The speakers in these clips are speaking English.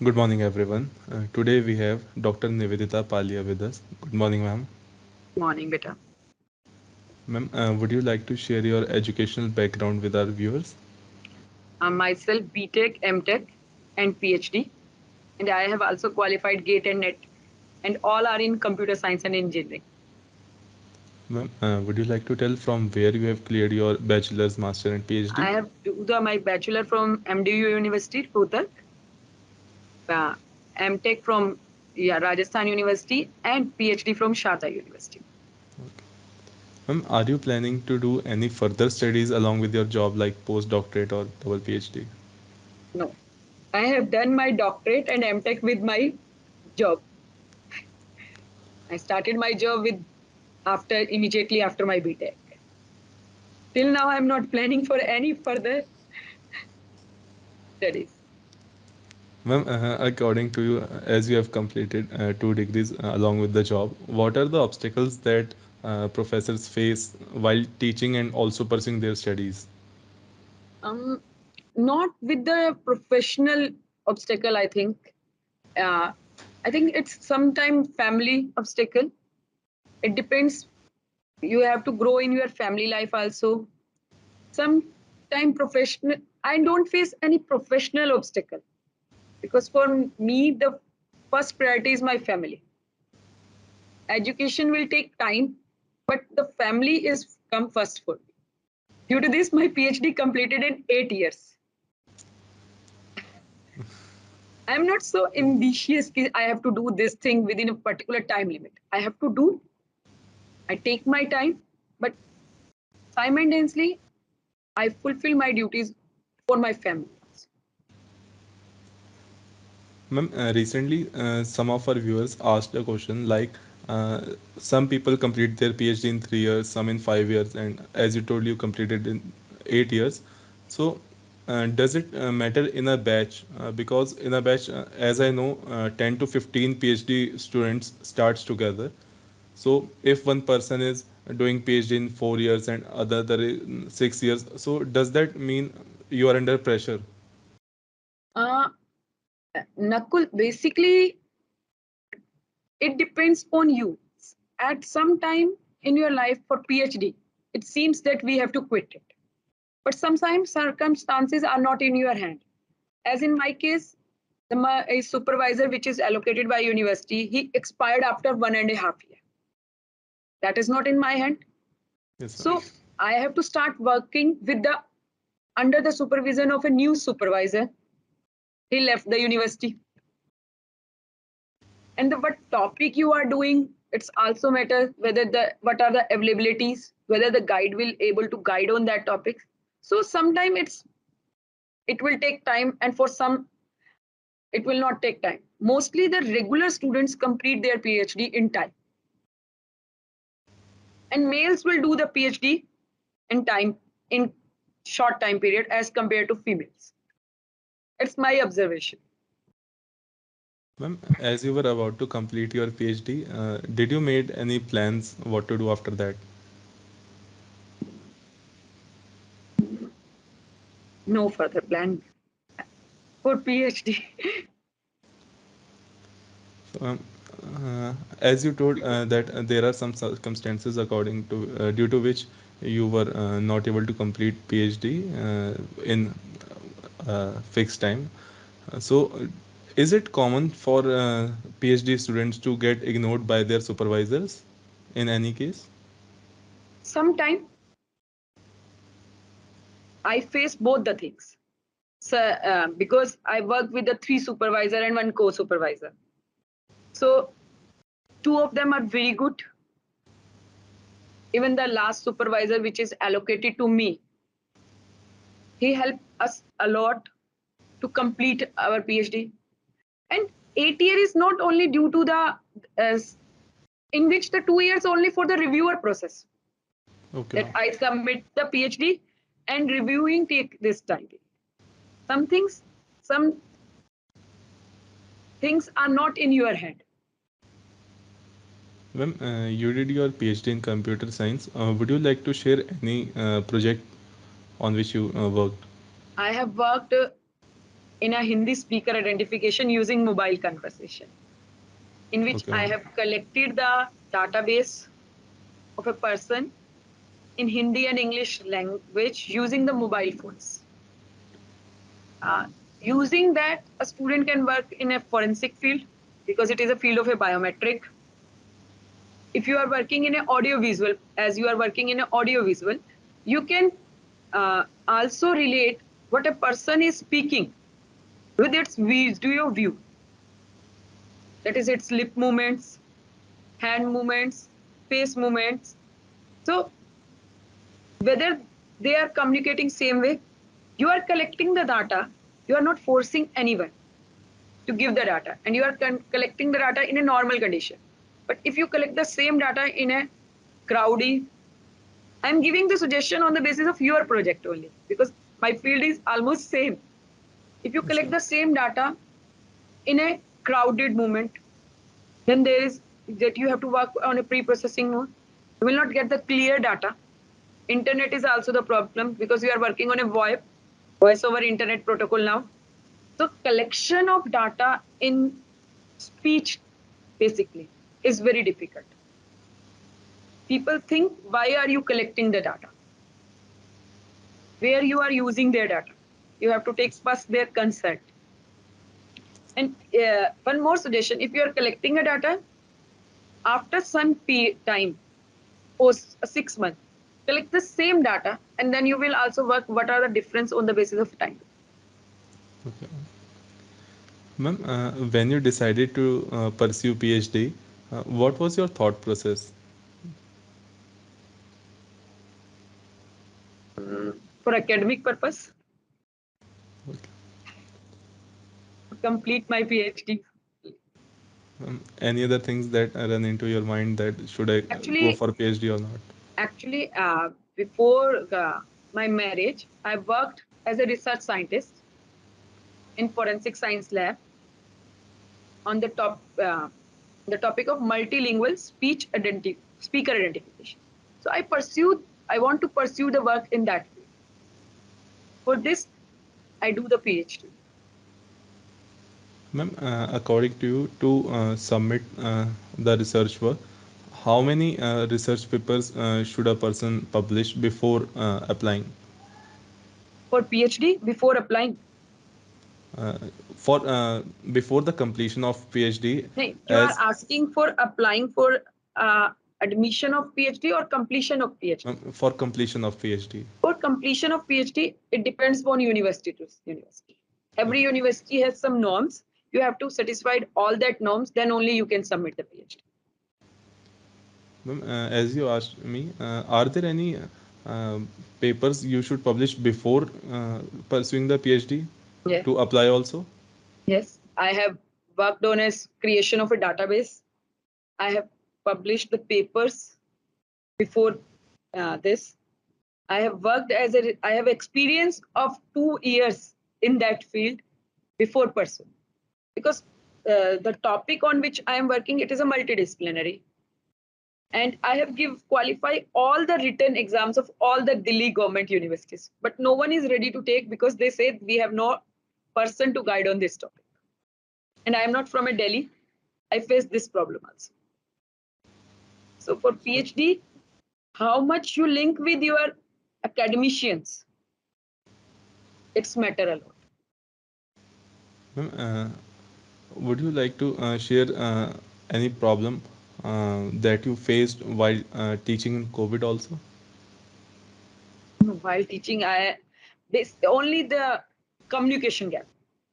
Good morning, everyone. Today we have Dr. Nivedita Palia with us. Good morning, ma'am. Morning, beta. Ma'am, would you like to share your educational background with our viewers? I'm myself B.Tech, M.Tech, and Ph.D. And I have also qualified GATE and NET, and all are in computer science and engineering. Ma'am, would you like to tell from where you have cleared your bachelor's, master, and PhD? I have my bachelor from MDU University, Rohtak, uh, M.Tech from Rajasthan University, and Ph.D. from Sharda University. Ma'am, are you planning to do any further studies along with your job, like postdoctorate or double PhD? No, I have done my doctorate and M.Tech with my job. I started my job with after immediately after my B.Tech. Till now, I'm not planning for any further studies. Ma'am, according to you, as you have completed 2 degrees along with the job, what are the obstacles that professors face while teaching and also pursuing their studies? Um, Not with the professional obstacle. Uh, I think it's sometime family obstacle. It depends. You have to grow in your family life also. Sometime professional. I don't face any professional obstacle because for me the first priority is my family. Education will take time, but the family is come first for me. Due to this, my PhD completed in 8 years. I'm not so ambitious. I have to do this thing within a particular time limit. I have to do. I take my time, but simultaneously, I fulfill my duties for my family. Ma'am, recently some of our viewers asked a question like uh, some people complete their PhD in 3 years, some in 5 years, and as you told, you completed in 8 years. So, does it matter in a batch? Because in a batch, as I know, 10 to 15 PhD students starts together. So, if one person is doing PhD in 4 years and other in 6 years, so does that mean you are under pressure? Uh, Nakul, basically, it depends on you. At some time in your life for PhD, it seems that we have to quit it. But sometimes circumstances are not in your hand. As in my case, a supervisor which is allocated by university, he expired after 1.5 years. That is not in my hand. Yes, ma'am. So I have to start working with the under the supervision of a new supervisor. He left the university. And the what topic you are doing, it's also matter whether the what are the availabilities, whether the guide will able to guide on that topic. So sometime it will take time, and for some it will not take time. Mostly the regular students complete their PhD in time, and males will do the PhD in time in short time period as compared to females. It's my observation. Ma'am, as you were about to complete your PhD, did you made any plans what to do after that? No further plan for PhD. So, as you told that there are some circumstances according to due to which you were not able to complete PhD in fixed time. So, is it common for PhD students to get ignored by their supervisors in any case? Sometime I face both the things. So because I work with the three supervisor and one co-supervisor. So two of them are very good. Even the last supervisor, which is allocated to me, he helped us a lot to complete our PhD. And 8 year is not only due to the uh, in which the 2 years only for the reviewer process Okay, that ma'am. I submit the PhD and reviewing take this time. Some things, some things are not in your hand. Ma'am, you did your PhD in computer science. Would you like to share any project on which you worked? I have worked in a Hindi speaker identification using mobile conversation, in which Okay, I ma'am. have collected the database of a person in Hindi and English language using the mobile phones. Uh, Using that, a student can work in a forensic field because it is a field of a biometric. If you are working in an audio visual, as you are working in an audio visual, you can also relate what a person is speaking with its video view. That is its lip movements, hand movements, face movements. So whether they are communicating same way, you are collecting the data. You are not forcing anyone to give the data, and you are collecting the data in a normal condition. But if you collect the same data in a crowdy, I'm giving the suggestion on the basis of your project only, because my field is almost same. If you Yes, collect ma'am. the same data in a crowded moment, then there is that you have to work on a pre-processing mode. You will not get the clear data. Internet is also the problem because we are working on a VoIP, voice over internet protocol now. So collection of data in speech basically is very difficult. People think, why are you collecting the data? Where you are using their data? You have to take Yes. first their consent. And one more suggestion: if you are collecting a data after some time, post 6 months, collect the same data, and then you will also work what are the difference on the basis of time. Okay. Ma'am, when you decided to pursue PhD, what was your thought process? For academic purpose, Okay. to complete my PhD. Any other things that run into your mind that should I go Actually, for PhD or not? actually, before my marriage, I worked as a research scientist in forensic science lab on the topic of multilingual speaker identification. So I want to pursue the work in that field. For this, I do the PhD. Ma'am, according to you, to submit the research work, how many research papers should a person publish before applying? For PhD, before applying, Uh, for before the completion of PhD, no, you are as asking for applying for admission of PhD or completion of PhD. for completion of PhD. For completion of PhD, it depends upon university to university. Every Okay. university has some norms. You have to satisfy all that norms, then only you can submit the PhD. Ma'am, as you asked me, are there any uh, papers you should publish before pursuing the PhD Yeah. to apply also? Yes. I have worked on a creation of a database. I have published the papers before this. I have worked I have experience of 2 years in that field before pursuing. Because the topic on which I am working, it is a multidisciplinary. And I have qualify all the written exams of all the Delhi government universities. But no one is ready to take because they say we have no person to guide on this topic. And I am not from a Delhi. I face this problem also. So for So, PhD, how much you link with your academicians, it's matter a lot. ma'am, would you like to share any problem that you faced while teaching in COVID also? While teaching, I this only the communication gap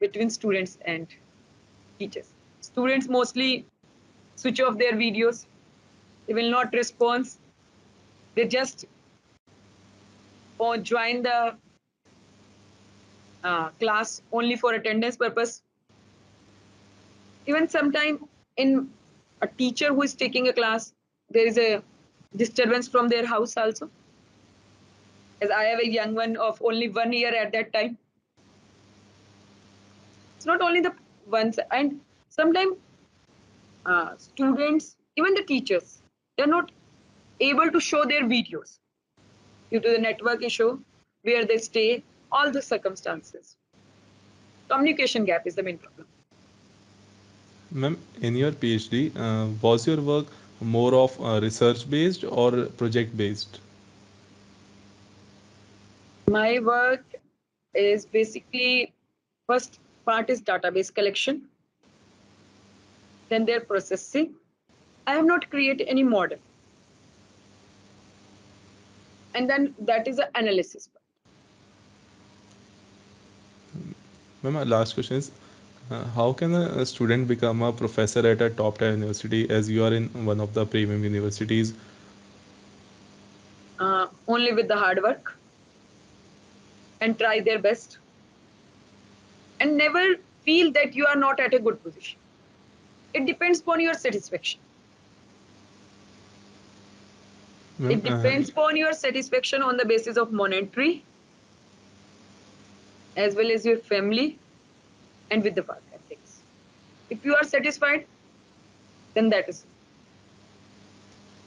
between students and teachers. Students mostly switch off their videos. They will not respond. They just or join the class only for attendance purpose. Even sometime in a teacher who is taking a class, there is a disturbance from their house also. As I have a young one of only 1 year at that time. It's not only the ones, and sometimes students, even the teachers, they're not able to show their videos due to the network issue, where they stay, all the circumstances. Communication gap is the main problem. Ma'am, in your PhD, was your work more of research based or project based? My work is basically, first part is database collection, then their processing. I have not created any model, and then that is the analysis part. Ma'am, my last question is, how can a student become a professor at a top tier university as you are in one of the premium universities? Only with the hard work and try their best, and never feel that you are not at a good position. It depends upon your satisfaction. Ma'am, It depends upon your satisfaction on the basis of monetary as well as your family and with the work ethics. If you are satisfied, then that is.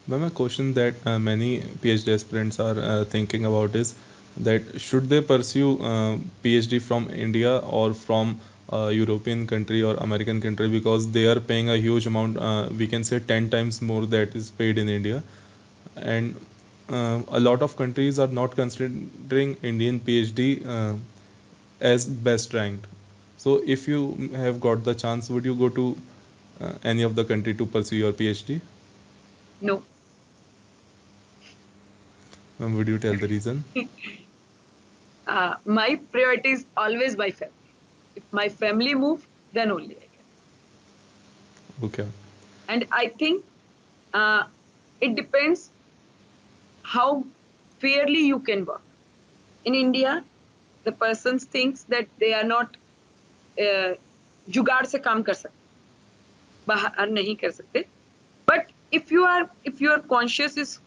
ma'am, a question that many PhD aspirants are thinking about is that should they pursue PhD from India or from European country or American country, because they are paying a huge amount, we can say 10 times more that is paid in India, and a lot of countries are not considering Indian PhD as best ranked. So if you have got the chance, would you go to any of the country to pursue your PhD? No. Would you tell the reason? My priority is always my family. If my family move, then only I can. Okay. And I think uh, it depends how fairly you can work. In India, the person thinks that they are not जुगाड़ से काम कर सकते, बाहर नहीं कर सकते. But if your conscious is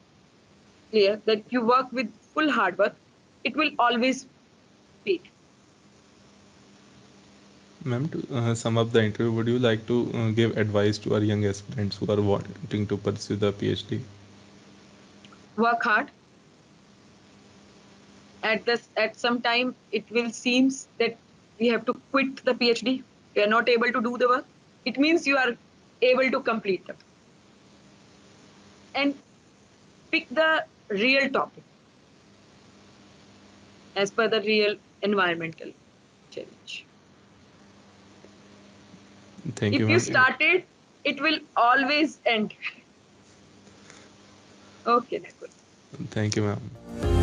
clear that you work with full hard work, it will always pay. Ma'am, to sum up the interview, would you like to give advice to our young aspirants who are wanting to pursue the PhD? Work hard. At some time, it will seems that we have to quit the PhD. We are not able to do the work. It means you are able to complete them and pick the real topic as per the real environmental challenge. Thank you, If you ma'am. started, it will always end. Okay, Nakul. Thank you, ma'am.